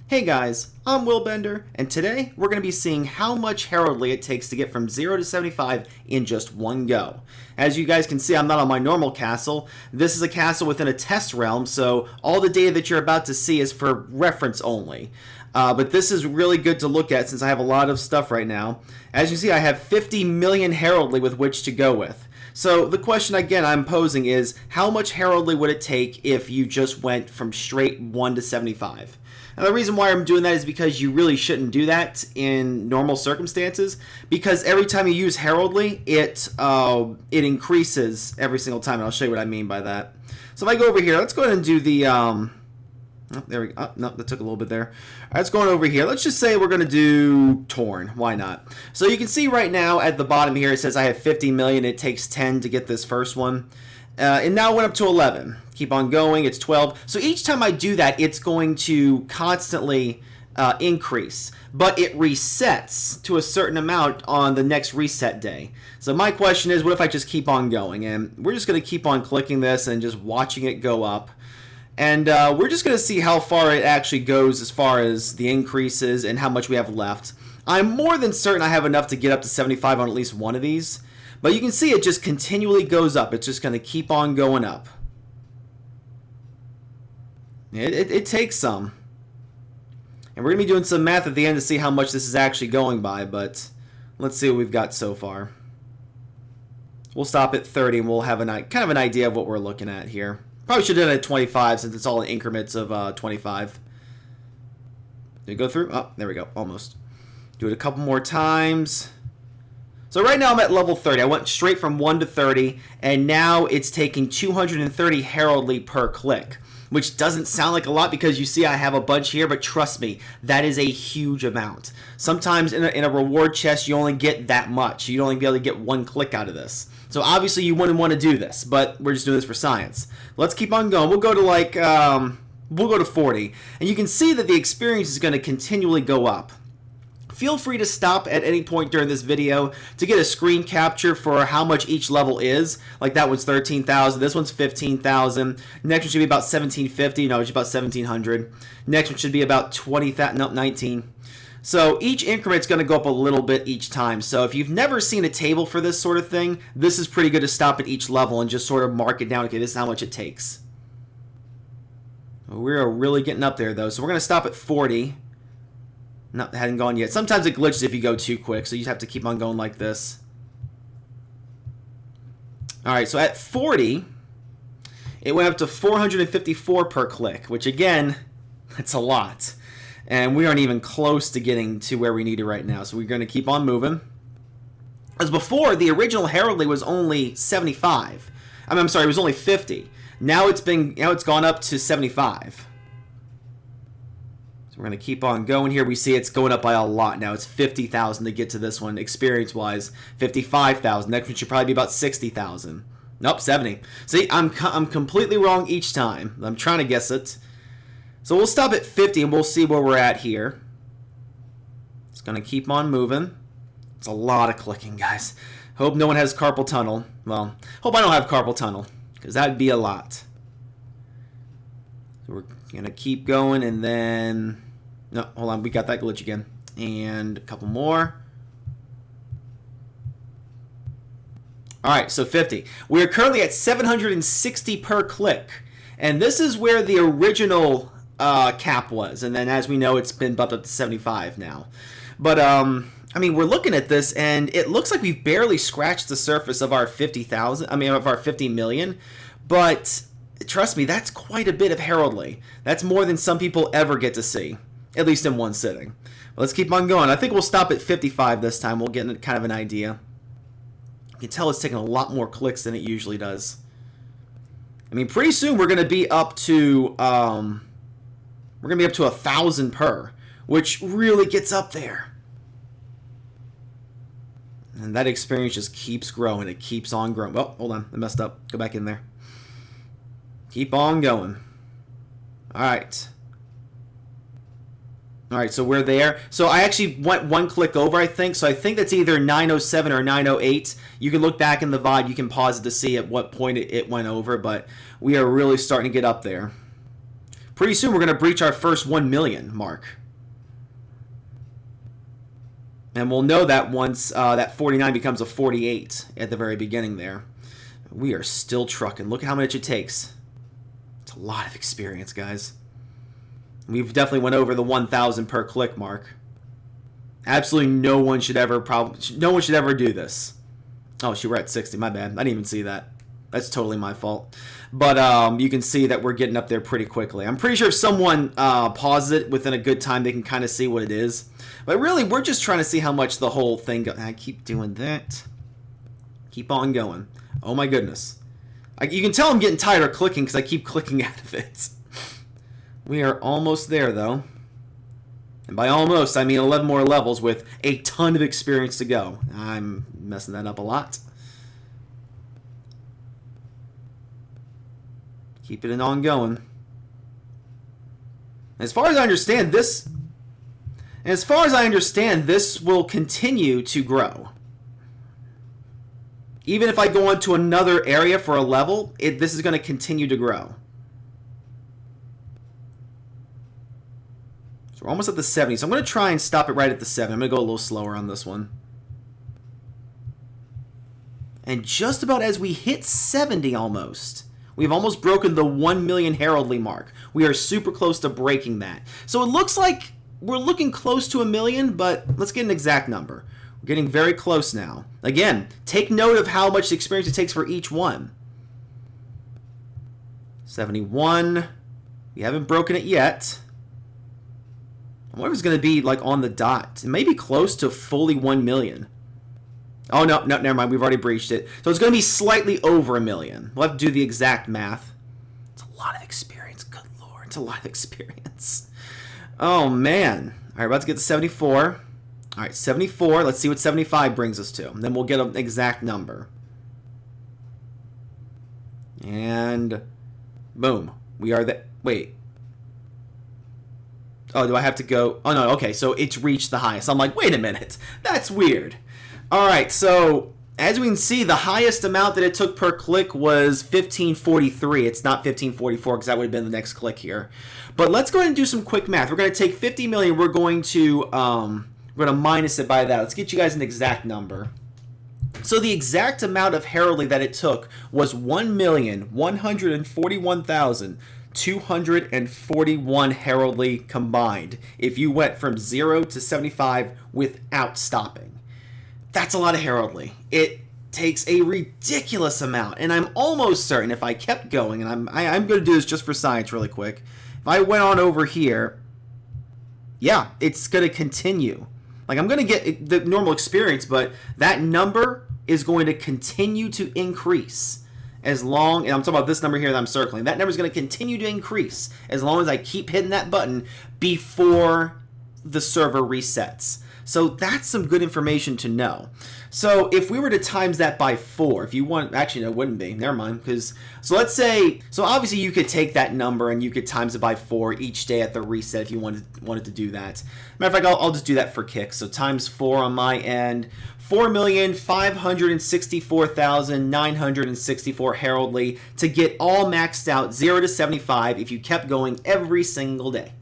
Hey guys, I'm Will Bender, and today we're going to be seeing how much heraldry it takes to get from 0 to 75 in just one go. As you guys can see, I'm not on my normal castle. This is a castle within a test realm, so all the data that you're about to see is for reference only. But this is really good to look at since I have a lot of stuff right now. As you see, I have 50 million heraldry with which to go with. So the question again I'm posing is, how much heraldry would it take if you just went from straight 1 to 75? And the reason why I'm doing that is because you really shouldn't do that in normal circumstances, because every time you use heraldry, it increases every single time, and I'll show you what I mean by that. So if I go over here, let's go ahead and do the oh, there we go. Oh, no, that took a little bit there. All right, let's go on over here. Let's just say we're going to do Torn. Why not? So you can see right now at the bottom here, it says I have 50 million. It takes 10 to get this first one. And now it went up to 11. Keep on going. It's 12. So each time I do that, it's going to constantly increase. But it resets to a certain amount on the next reset day. So my question is, what if I just keep on going? And we're just going to keep on clicking this and just watching it go up. And we're just going to see how far it actually goes as far as the increases and how much we have left. I'm more than certain I have enough to get up to 75 on at least one of these. But you can see it just continually goes up. It's just going to keep on going up. It takes some. And we're going to be doing some math at the end to see how much this is actually going by. But let's see what we've got so far. We'll stop at 30 and we'll have kind of an idea of what we're looking at here. Probably should have done it at 25 since it's all in increments of 25. Did we go through? Oh, there we go. Almost. Do it a couple more times. So right now I'm at level 30. I went straight from 1 to 30, and now it's taking 230 heraldry per click, which doesn't sound like a lot because you see I have a bunch here, but trust me, that is a huge amount. Sometimes in a reward chest, you only get that much. You'd only be able to get one click out of this. So obviously you wouldn't want to do this, but we're just doing this for science. Let's keep on going. We'll go to like, we'll go to 40, and you can see that the experience is going to continually go up. Feel free to stop at any point during this video to get a screen capture for how much each level is. Like that one's 13,000, this one's 15,000. Next one should be about 1,750. No, it's about 1,700. Next one should be about 20,000. Nope, 19. So each increment's going to go up a little bit each time. So if you've never seen a table for this sort of thing, this is pretty good to stop at each level and just sort of mark it down. Okay, this is how much it takes. We're really getting up there though. So we're going to stop at 40. No, it hadn't gone yet. Sometimes it glitches if you go too quick, so you have to keep on going like this. Alright, so at 40, it went up to 454 per click, which again, that's a lot. And we aren't even close to getting to where we need it right now, so we're going to keep on moving. As before, the original heraldry was only 75. I'm sorry, it was only 50. Now it's gone up to 75. We're going to keep on going here. We see it's going up by a lot now. It's 50,000 to get to this one. Experience-wise, 55,000. Next one should probably be about 60,000. Nope, 70. See, I'm completely wrong each time. I'm trying to guess it. So we'll stop at 50 and we'll see where we're at here. It's going to keep on moving. It's a lot of clicking, guys. Hope no one has carpal tunnel. Well, hope I don't have carpal tunnel, because that'd be a lot. So we're going to keep going, and then... No, hold on, we got that glitch again. And a couple more. Alright, so 50. We are currently at 760 per click. And this is where the original cap was. And then as we know, it's been bumped up to 75 now. But, I mean, we're looking at this, and it looks like we've barely scratched the surface of our 50,000. I mean, of our 50 million. But trust me, that's quite a bit of heraldry. That's more than some people ever get to see. At least in one sitting. But let's keep on going. I think we'll stop at 55 this time. We'll get kind of an idea. You can tell it's taking a lot more clicks than it usually does. I mean, pretty soon we're going to be up to 1,000 per, which really gets up there. And that experience just keeps growing. It keeps on growing. Oh, hold on. I messed up. Go back in there. Keep on going. All right. Alright, so we're there. So I actually went one click over, I think. So I think that's either 907 or 908. You can look back in the VOD. You can pause it to see at what point it went over. But we are really starting to get up there. Pretty soon we're going to breach our first 1 million mark. And we'll know that once that 49 becomes a 48 at the very beginning there. We are still trucking. Look at how much it takes. It's a lot of experience, guys. We've definitely went over the 1,000 per click mark. Absolutely no one should ever do this. Oh, we're at 60. My bad. I didn't even see that. That's totally my fault. But you can see that we're getting up there pretty quickly. I'm pretty sure if someone pauses it within a good time, they can kind of see what it is. But really, we're just trying to see how much the whole thing goes. I keep doing that. Keep on going. Oh my goodness. You can tell I'm getting tired of clicking because I keep clicking out of it. We are almost there, though. And by almost, I mean 11 more levels with a ton of experience to go. I'm messing that up a lot. Keep it on going. As far as I understand, this will continue to grow. Even if I go into another area for a level, this is going to continue to grow. So we're almost at the 70. So I'm going to try and stop it right at the 7. I'm going to go a little slower on this one. And just about as we hit 70 almost, we've almost broken the 1 million heraldry mark. We are super close to breaking that. So it looks like we're looking close to 1 million, but let's get an exact number. We're getting very close now. Again, take note of how much experience it takes for each one. 71. We haven't broken it yet. I wonder if it's going to be like on the dot. It may be close to fully 1 million. Oh, no, never mind. We've already breached it. So it's going to be slightly over 1 million. We'll have to do the exact math. It's a lot of experience. Good Lord. It's a lot of experience. Oh, man. All right, about to get to 74. All right, 74. Let's see what 75 brings us to. And then we'll get an exact number. And boom. We are there. Wait. Oh, do I have to go? Oh, no. Okay, so it's reached the highest. I'm like, wait a minute. That's weird. All right, so as we can see, the highest amount that it took per click was 1543. It's not 1544 because that would have been the next click here. But let's go ahead and do some quick math. We're going to take 50 million. We're going to minus it by that. Let's get you guys an exact number. So the exact amount of heraldry that it took was 1,141,241 heraldry combined if you went from 0 to 75 without stopping. That's a lot of heraldry. It takes a ridiculous amount, and I'm almost certain if I kept going, and I'm going to do this just for science really quick. If I went on over here, yeah, it's going to continue. Like, I'm going to get the normal experience, but that number is going to continue to increase as long, and I'm talking about this number here that I'm circling, that number is going to continue to increase as long as I keep hitting that button before the server resets. So that's some good information to know. So if we were to times that by 4, if you want, actually no, it wouldn't be, never mind, because, so let's say, so obviously you could take that number and you could times it by 4 each day at the reset if you wanted to do that. Matter of fact, I'll just do that for kicks. So times 4 on my end, 4,564,964 heraldry to get all maxed out 0 to 75 if you kept going every single day.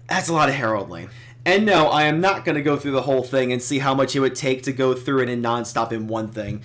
That's a lot of heraldry. And no, I am not going to go through the whole thing and see how much it would take to go through it in nonstop in one thing.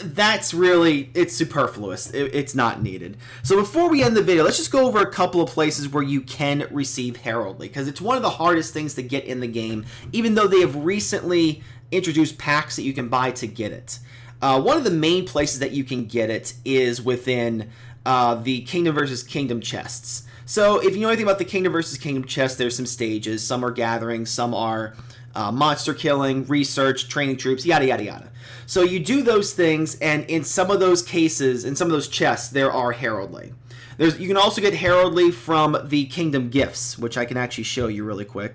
That's really, it's superfluous. It's not needed. So before we end the video, let's just go over a couple of places where you can receive heraldry, because it's one of the hardest things to get in the game, even though they have recently introduced packs that you can buy to get it. One of the main places that you can get it is within the Kingdom versus Kingdom chests. So if you know anything about the Kingdom versus Kingdom chest, there's some stages. Some are gathering, some are monster killing, research, training troops, yada, yada, yada. So you do those things, and in some of those cases, in some of those chests, there are heraldry. You can also get heraldry from the Kingdom gifts, which I can actually show you really quick.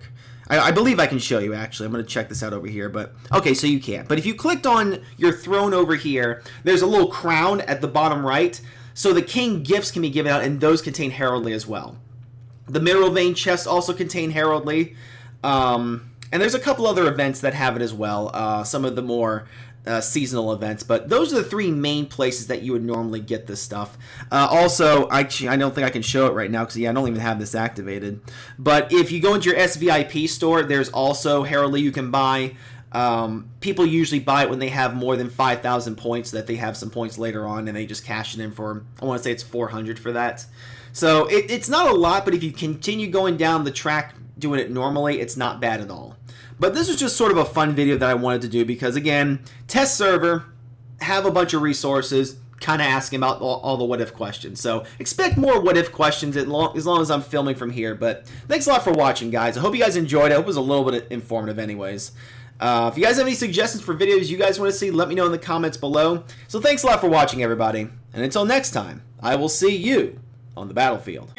I believe I can show you, actually. I'm going to check this out over here. But okay, so you can't. But if you clicked on your throne over here, there's a little crown at the bottom right. So the king gifts can be given out, and those contain heraldry as well. The mineral vein chests also contain heraldry. And there's a couple other events that have it as well. Some of the more seasonal events, but those are the three main places that you would normally get this stuff. Also, actually, I don't think I can show it right now because I don't even have this activated. But if you go into your SVIP store, there's also Heraldry you can buy. People usually buy it when they have more than 5,000 points, so that they have some points later on, and they just cash it in for, I want to say it's 400 for that. So it's not a lot, but if you continue going down the track doing it normally, it's not bad at all. But this was just sort of a fun video that I wanted to do because, again, test server, have a bunch of resources, kind of asking about all the what-if questions. So expect more what-if questions as long as I'm filming from here. But thanks a lot for watching, guys. I hope you guys enjoyed it. I hope it was a little bit informative anyways. If you guys have any suggestions for videos you guys want to see, let me know in the comments below. So thanks a lot for watching, everybody. And until next time, I will see you on the battlefield.